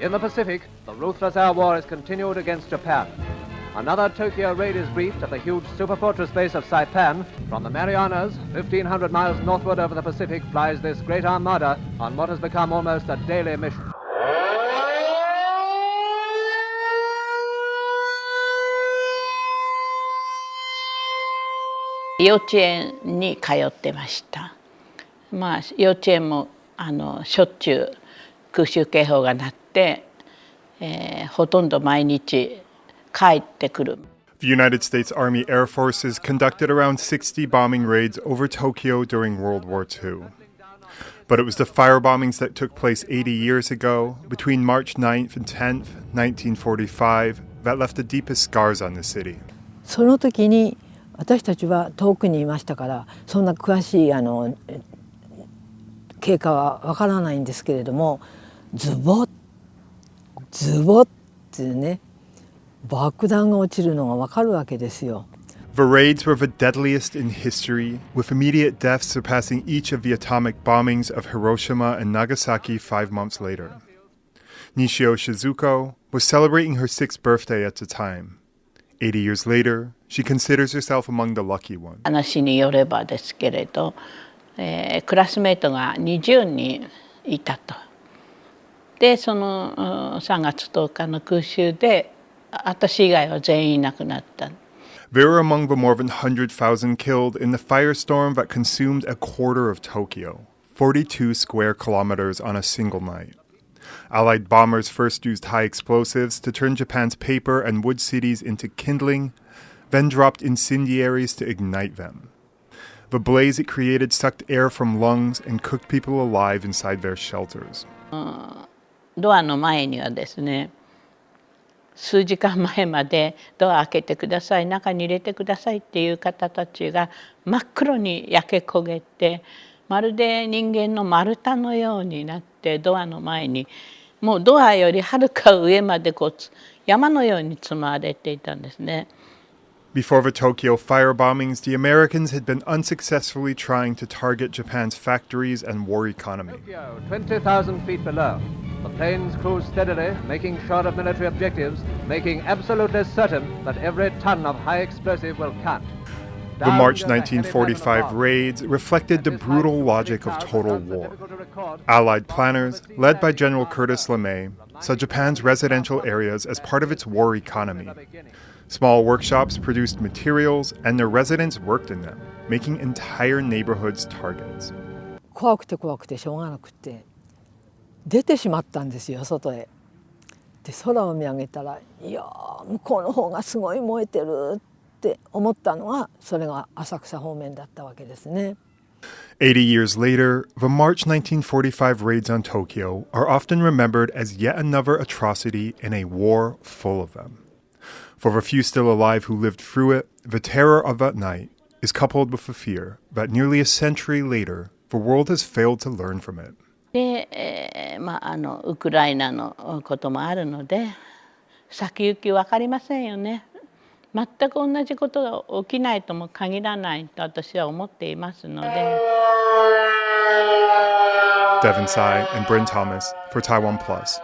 In the Pacific, the ruthless air war is continued against Japan. Another Tokyo raid is briefed at the huge superfortress base of Saipan. From the Marianas, 1,500 miles northward over the Pacific, flies this great armada on what has become almost a daily mission.幼稚園に通ってました。幼稚園もしょっちゅう空襲警報が鳴って、ほとんど毎日帰ってくる。The United States Army Air Forces conducted around 60 bombing raids over Tokyo during World War II. But it was the firebombings that took place 80 years ago, between March 9th and 10th, 1945, that left the deepest scars on the city. その時に私たちは遠くにいましたからそんな詳しい経過はわからないんですけれどもズボッってね爆弾が落ちるのがわかるわけですよ。The raids were the deadliest in history, with immediate deaths surpassing each of the atomic bombings of Hiroshima and Nagasaki 5 months later. Nishio Shizuko was celebrating her 6th birthday at the time. 80 years later, she considers herself among the lucky ones. 話によればですけれど、クラスメートが20人いたと。で、その3月10日の空襲で、私以外は全員いなくなった。They were among the more than 100,000 killed in the firestorm that consumed a quarter of Tokyo, 42 square kilometers on a single night. Allied bombers first used high explosives to turn Japan's paper and wood cities into kindling, then dropped incendiaries to ignite them. The blaze it created sucked air from lungs and cooked people alive inside their shelters. ドアの前にはですね、数時間前までドア開けてください、中に入れてくださいっていう方たちが真っ黒に焼け焦げて、まるで人間の丸太のようになってドアの前にもうドアよりはるか上まで山のように積まれていたんですね。Before the Tokyo firebombings, the Americans had been unsuccessfully trying to target Japan's factories and war economy. Tokyo, 20,000 feet below. The planes cruise steadily, making sure of military objectives, making absolutely certain that every ton of high explosive will count. The March 1945 raids reflected the brutal logic of total war. Allied planners, led by General Curtis LeMay, saw Japan's residential areas as part of its war economy. Small workshops produced materials, and their residents worked in them, making entire neighborhoods targets. 怖くてしょうがなくて出てしまったんですよ外へ。で空を見上げたらいや向こうの方がすごい燃えてるって思ったのがそれが浅草方面だったわけですね。80 years later, the March 1945 raids on Tokyo are often remembered as yet another atrocity in a war full of them. For the few still alive who lived through it, the terror of that night is coupled with the fear that nearly a century later, the world has failed to learn from it. で、ウクライナのこともあるので先行き分かりませんよね。全く同じことが起きないとも限らないと私は思っていますので。Devin, Tsai, and Bryn Thomas for TaiwanPlus.